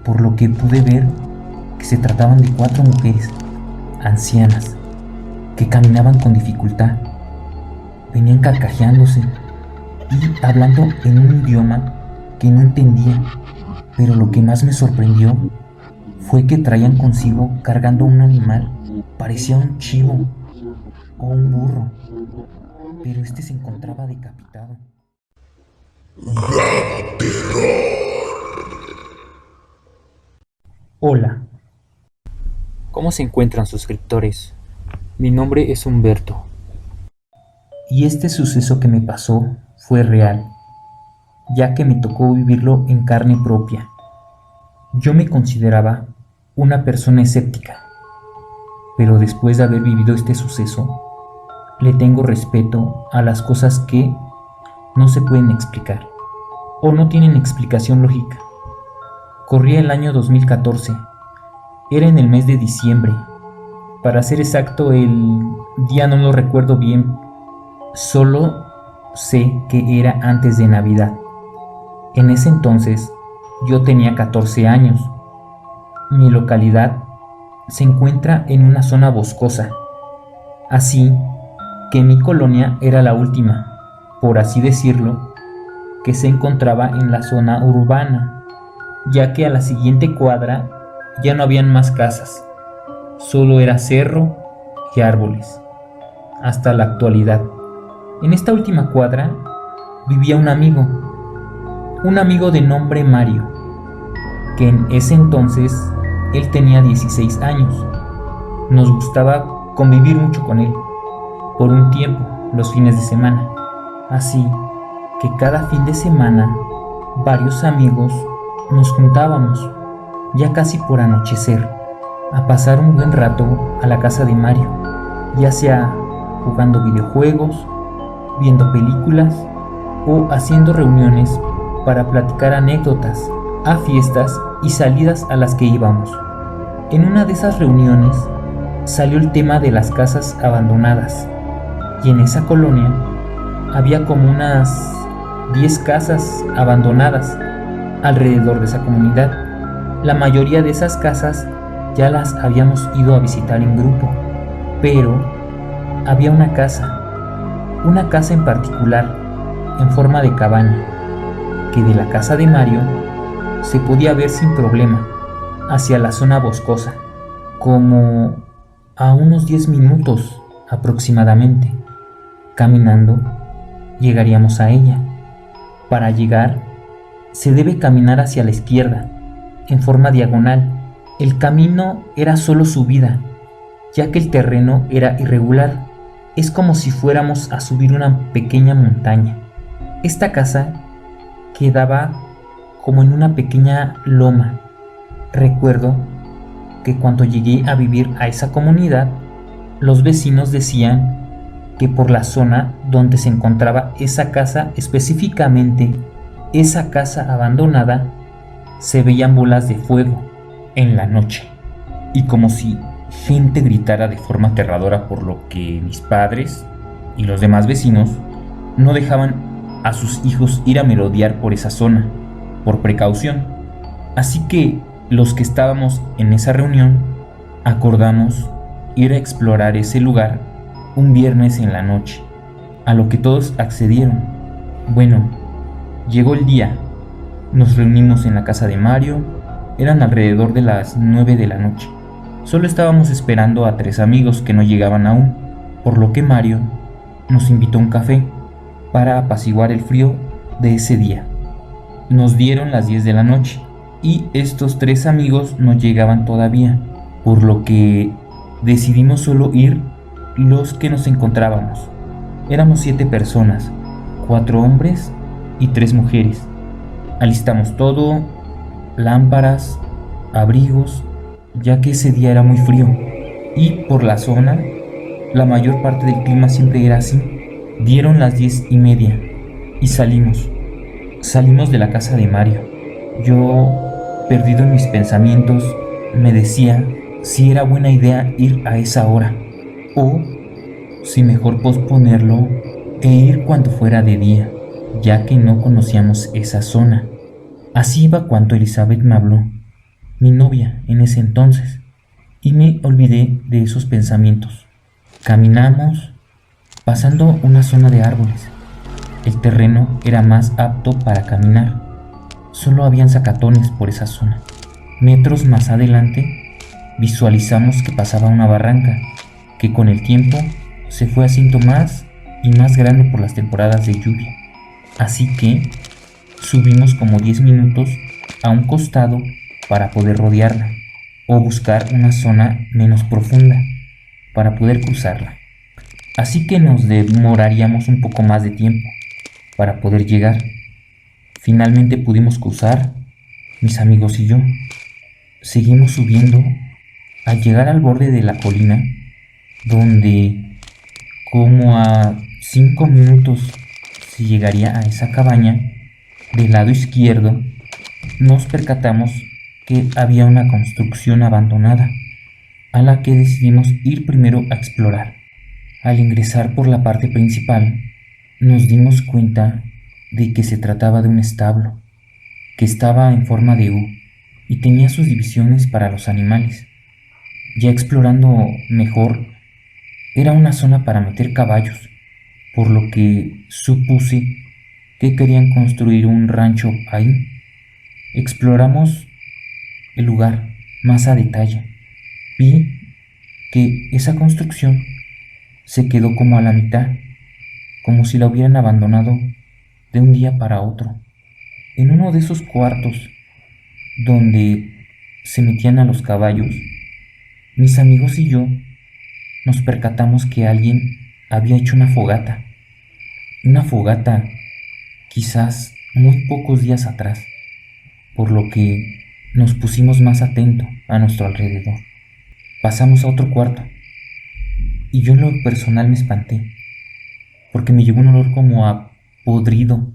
por lo que pude ver que se trataban de 4 mujeres ancianas que caminaban con dificultad. Venían carcajeándose y hablando en un idioma que no entendía, pero lo que más me sorprendió fue que traían consigo cargando un animal. Parecía un chivo o un burro, pero este se encontraba decapitado. Hola, ¿cómo se encuentran suscriptores? Mi nombre es Humberto. Y este suceso que me pasó fue real, ya que me tocó vivirlo en carne propia. Yo me consideraba una persona escéptica, pero después de haber vivido este suceso, le tengo respeto a las cosas que no se pueden explicar o no tienen explicación lógica. Corría el año 2014, era en el mes de diciembre. Para ser exacto, el día no lo recuerdo bien, solo sé que era antes de Navidad. En ese entonces yo tenía 14 años. Mi localidad se encuentra en una zona boscosa, así que mi colonia era la última, por así decirlo, que se encontraba en la zona urbana, ya que a la siguiente cuadra ya no habían más casas, solo era cerro y árboles, hasta la actualidad. En esta última cuadra vivía un amigo de nombre Mario, que en ese entonces él tenía 16 años. Nos gustaba convivir mucho con él, por un tiempo, los fines de semana. Así que cada fin de semana, varios amigos nos juntábamos, ya casi por anochecer, a pasar un buen rato a la casa de Mario, ya sea jugando videojuegos, viendo películas o haciendo reuniones para platicar anécdotas a fiestas y salidas a las que íbamos. En una de esas reuniones salió el tema de las casas abandonadas, y en esa colonia había como unas 10 casas abandonadas alrededor de esa comunidad. La mayoría de esas casas ya las habíamos ido a visitar en grupo, pero había una casa en particular en forma de cabaña, que de la casa de Mario se podía ver sin problema hacia la zona boscosa, como a unos 10 minutos aproximadamente. Caminando llegaríamos a ella. Para llegar se debe caminar hacia la izquierda, en forma diagonal. El camino era solo subida, ya que el terreno era irregular. Es como si fuéramos a subir una pequeña montaña. Esta casa quedaba como en una pequeña loma. Recuerdo que cuando llegué a vivir a esa comunidad, los vecinos decían que por la zona donde se encontraba esa casa, específicamente esa casa abandonada, se veían bolas de fuego en la noche, y como si gente gritara de forma aterradora, por lo que mis padres y los demás vecinos no dejaban a sus hijos ir a merodear por esa zona, por precaución. Así que los que estábamos en esa reunión acordamos ir a explorar ese lugar un viernes en la noche, a lo que todos accedieron. Bueno, llegó el día, nos reunimos en la casa de Mario, eran alrededor de las 9 de la noche. Solo estábamos esperando a 3 amigos que no llegaban aún, por lo que Mario nos invitó a un café para apaciguar el frío de ese día. Nos dieron las 10 de la noche y estos 3 amigos no llegaban todavía, por lo que decidimos solo ir los que nos encontrábamos. Éramos 7 personas, 4 hombres y 3 mujeres. Alistamos todo, lámparas, abrigos, ya que ese día era muy frío y por la zona la mayor parte del clima siempre era así. Dieron las 10:30 y salimos de la casa de Mario. Yo, perdido en mis pensamientos, me decía si era buena idea ir a esa hora o si mejor posponerlo e ir cuando fuera de día, ya que no conocíamos esa zona. Así iba cuando Elizabeth me habló mi novia en ese entonces, y me olvidé de esos pensamientos. Caminamos, pasando una zona de árboles. El terreno era más apto para caminar. Solo habían zacatones por esa zona. Metros más adelante, visualizamos que pasaba una barranca, que con el tiempo se fue haciendo más y más grande por las temporadas de lluvia. Así que subimos como 10 minutos a un costado para poder rodearla o buscar una zona menos profunda para poder cruzarla. Así que nos demoraríamos un poco más de tiempo para poder llegar. Finalmente pudimos cruzar, mis amigos y yo. Seguimos subiendo al llegar al borde de la colina, donde como a 5 minutos se llegaría a esa cabaña. Del lado izquierdo nos percatamos que había una construcción abandonada, a la que decidimos ir primero a explorar. Al ingresar por la parte principal, nos dimos cuenta de que se trataba de un establo, que estaba en forma de U y tenía sus divisiones para los animales. Ya explorando mejor, era una zona para meter caballos, por lo que supuse que querían construir un rancho ahí. Exploramos el lugar más a detalle. Vi que esa construcción se quedó como a la mitad, como si la hubieran abandonado de un día para otro. En uno de esos cuartos donde se metían a los caballos, mis amigos y yo nos percatamos que alguien había hecho una fogata quizás muy pocos días atrás, por lo que nos pusimos más atentos a nuestro alrededor. Pasamos a otro cuarto y yo en lo personal me espanté, porque me llegó un olor como a podrido,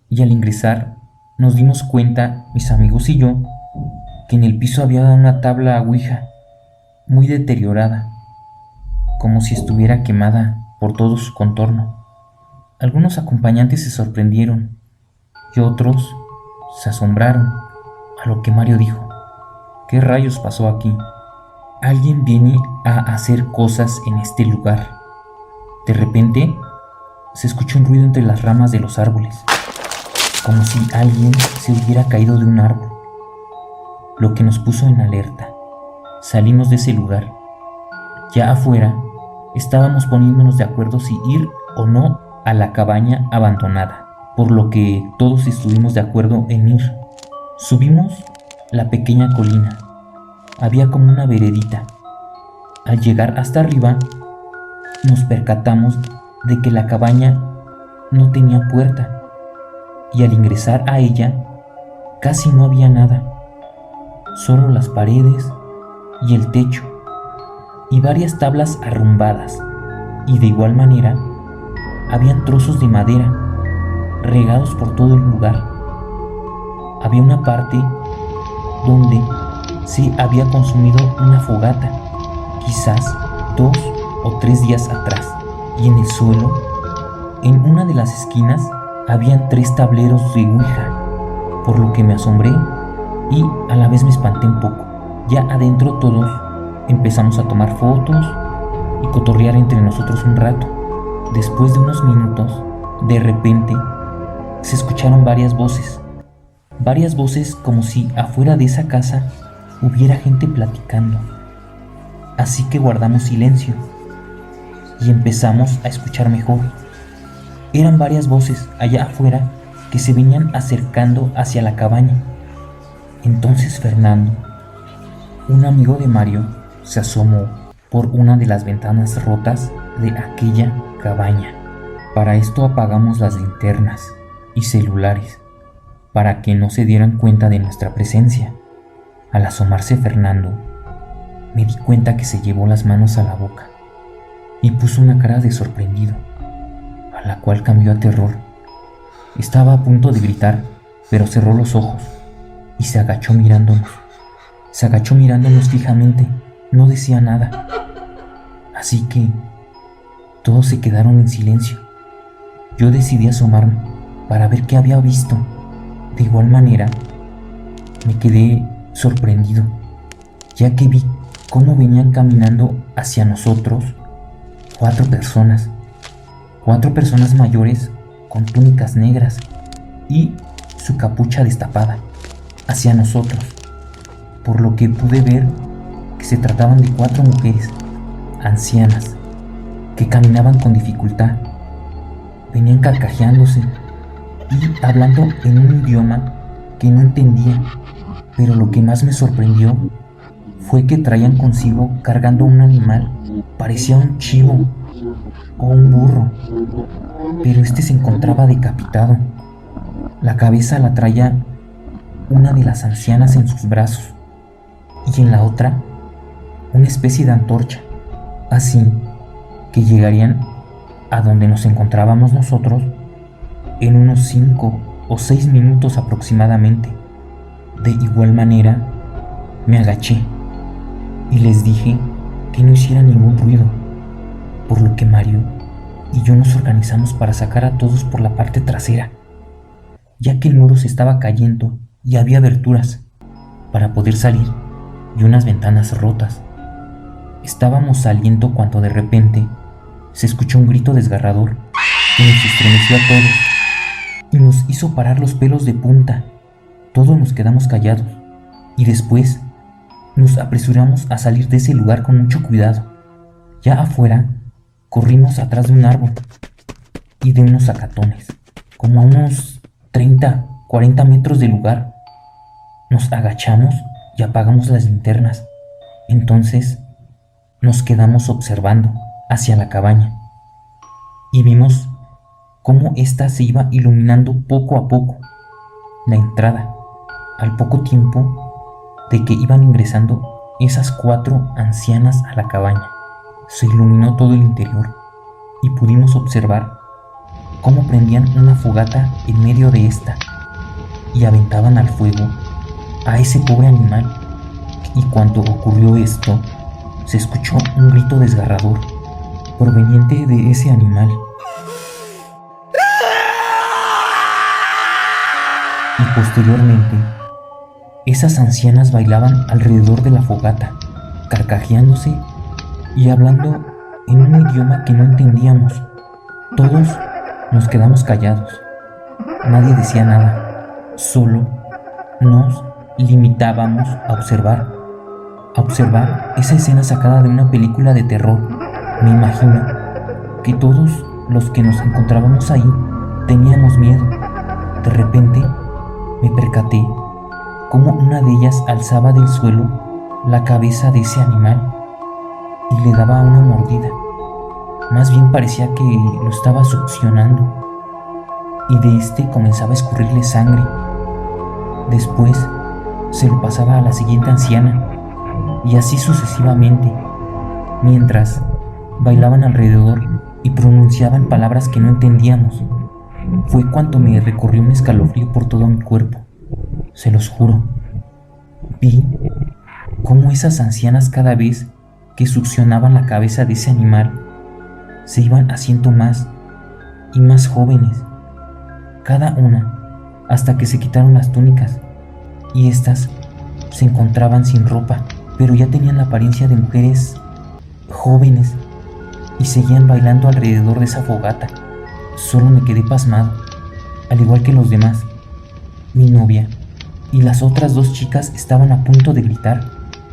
y al ingresar nos dimos cuenta, mis amigos y yo, que en el piso había una tabla ouija muy deteriorada, como si estuviera quemada por todo su contorno. Algunos acompañantes se sorprendieron y otros se asombraron, a lo que Mario dijo: ¿qué rayos pasó aquí? Alguien viene a hacer cosas en este lugar. De repente se escuchó un ruido entre las ramas de los árboles, como si alguien se hubiera caído de un árbol, lo que nos puso en alerta. Salimos de ese lugar. Ya afuera estábamos poniéndonos de acuerdo si ir o no a la cabaña abandonada, por lo que todos estuvimos de acuerdo en ir. Subimos la pequeña colina. Había como una veredita. Al llegar hasta arriba, nos percatamos de que la cabaña no tenía puerta, y al ingresar a ella casi no había nada, solo las paredes y el techo y varias tablas arrumbadas, y de igual manera habían trozos de madera regados por todo el lugar. Había una parte donde se había consumido una fogata, quizás 2 o 3 días atrás, y en el suelo, en una de las esquinas, habían 3 tableros de ouija, por lo que me asombré y a la vez me espanté un poco. Ya adentro todos empezamos a tomar fotos y cotorrear entre nosotros un rato. Después de unos minutos, de repente, se escucharon varias voces como si afuera de esa casa hubiera gente platicando. Así que guardamos silencio y empezamos a escuchar mejor. Eran varias voces allá afuera que se venían acercando hacia la cabaña. Entonces Fernando, un amigo de Mario, se asomó por una de las ventanas rotas de aquella cabaña. Para esto apagamos las linternas y celulares para que no se dieran cuenta de nuestra presencia. Al asomarse Fernando, me di cuenta que se llevó las manos a la boca y puso una cara de sorprendido, a la cual cambió a terror. Estaba a punto de gritar, pero cerró los ojos y se agachó mirándonos. Se agachó mirándonos fijamente, no decía nada. Así que todos se quedaron en silencio. Yo decidí asomarme para ver qué había visto. De igual manera, me quedé sorprendido, ya que vi cómo venían caminando hacia nosotros cuatro personas mayores con túnicas negras y su capucha destapada hacia nosotros, por lo que pude ver que se trataban de 4 mujeres ancianas que caminaban con dificultad. Venían carcajeándose y hablando en un idioma que no entendía, pero lo que más me sorprendió fue que traían consigo cargando un animal, parecía un chivo o un burro, pero este se encontraba decapitado. La cabeza la traía una de las ancianas en sus brazos y en la otra una especie de antorcha, así que llegarían a donde nos encontrábamos nosotros en unos 5 o 6 minutos aproximadamente. De igual manera, me agaché y les dije que no hicieran ningún ruido, por lo que Mario y yo nos organizamos para sacar a todos por la parte trasera, ya que el muro se estaba cayendo y había aberturas para poder salir y unas ventanas rotas. Estábamos saliendo cuando de repente se escuchó un grito desgarrador que nos estremeció a todos y nos hizo parar los pelos de punta. Todos nos quedamos callados y después nos apresuramos a salir de ese lugar con mucho cuidado. Ya afuera corrimos atrás de un árbol y de unos zacatones, como a unos 30-40 metros del lugar. Nos agachamos y apagamos las linternas. Entonces nos quedamos observando hacia la cabaña y vimos cómo ésta se iba iluminando poco a poco. La entrada, al poco tiempo de que iban ingresando esas 4 ancianas a la cabaña, se iluminó todo el interior y pudimos observar cómo prendían una fogata en medio de esta y aventaban al fuego a ese pobre animal. Y cuando ocurrió esto, se escuchó un grito desgarrador proveniente de ese animal. Y posteriormente, esas ancianas bailaban alrededor de la fogata, carcajeándose y hablando en un idioma que no entendíamos. Todos nos quedamos callados. Nadie decía nada. Solo nos limitábamos a observar esa escena sacada de una película de terror. Me imagino que todos los que nos encontrábamos ahí teníamos miedo. De repente me percaté cómo una de ellas alzaba del suelo la cabeza de ese animal y le daba una mordida. Más bien parecía que lo estaba succionando y de este comenzaba a escurrirle sangre. Después se lo pasaba a la siguiente anciana y así sucesivamente, mientras bailaban alrededor y pronunciaban palabras que no entendíamos. Fue cuando me recorrió un escalofrío por todo mi cuerpo. Se los juro. Vi cómo esas ancianas, cada vez que succionaban la cabeza de ese animal, se iban haciendo más y más jóvenes, cada una, hasta que se quitaron las túnicas y estas se encontraban sin ropa, pero ya tenían la apariencia de mujeres jóvenes y seguían bailando alrededor de esa fogata. Solo me quedé pasmado, al igual que los demás. Mi novia y las otras 2 chicas estaban a punto de gritar,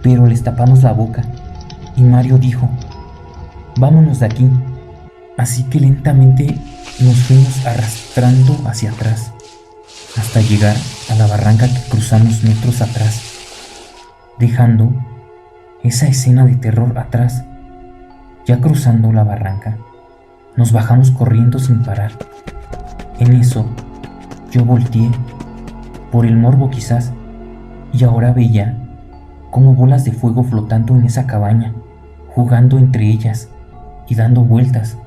pero les tapamos la boca y Mario dijo: vámonos de aquí. Así que lentamente nos fuimos arrastrando hacia atrás hasta llegar a la barranca que cruzamos metros atrás, dejando esa escena de terror atrás. Ya cruzando la barranca, nos bajamos corriendo sin parar. En eso, yo volteé, por el morbo quizás, y ahora veía como bolas de fuego flotando en esa cabaña, jugando entre ellas y dando vueltas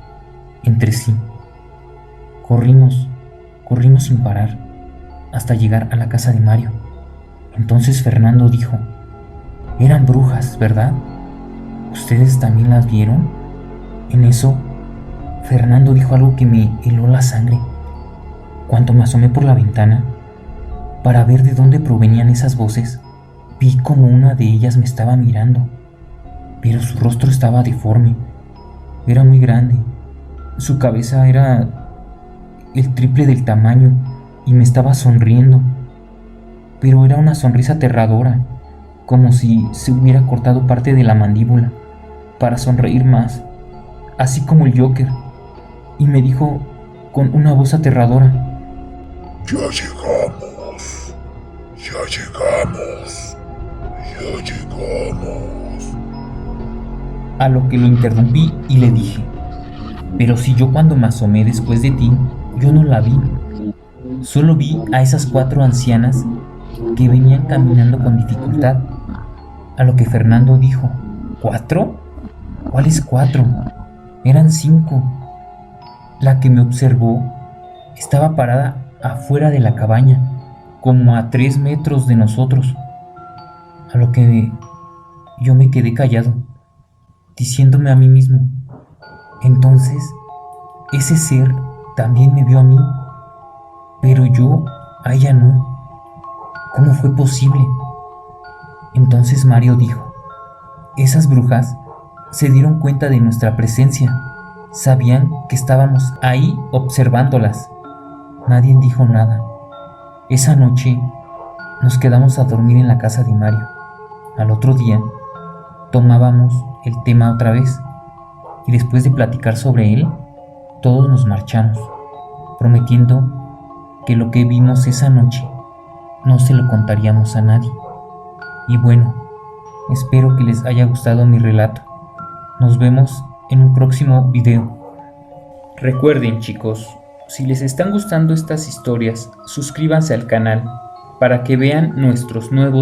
entre sí. Corrimos sin parar hasta llegar a la casa de Mario. Entonces Fernando dijo: eran brujas, ¿verdad? ¿Ustedes también las vieron? En eso, Fernando dijo algo que me heló la sangre. Cuando me asomé por la ventana para ver de dónde provenían esas voces, vi como una de ellas me estaba mirando, pero su rostro estaba deforme, era muy grande, su cabeza era el triple del tamaño y me estaba sonriendo, pero era una sonrisa aterradora, como si se hubiera cortado parte de la mandíbula para sonreír más, así como el Joker, y me dijo con una voz aterradora: Ya llegamos, ya llegamos, ya llegamos. A lo que lo interrumpí y le dije: pero si yo cuando me asomé después de ti, yo no la vi. Solo vi a esas 4 ancianas que venían caminando con dificultad. A lo que Fernando dijo: ¿4? ¿Cuáles 4? Eran 5. La que me observó estaba parada afuera de la cabaña, como a 3 metros de nosotros. A lo que yo me quedé callado, diciéndome a mí mismo: entonces, ese ser también me vio a mí, pero yo a ella no. ¿Cómo fue posible? Entonces Mario dijo: esas brujas se dieron cuenta de nuestra presencia. Sabían que estábamos ahí observándolas. Nadie dijo nada. Esa noche nos quedamos a dormir en la casa de Mario. Al otro día tomábamos el tema otra vez y después de platicar sobre él, todos nos marchamos, prometiendo que lo que vimos esa noche no se lo contaríamos a nadie. Y bueno, espero que les haya gustado mi relato. Nos vemos en un próximo video. Recuerden, chicos, si les están gustando estas historias, suscríbanse al canal para que vean nuestros nuevos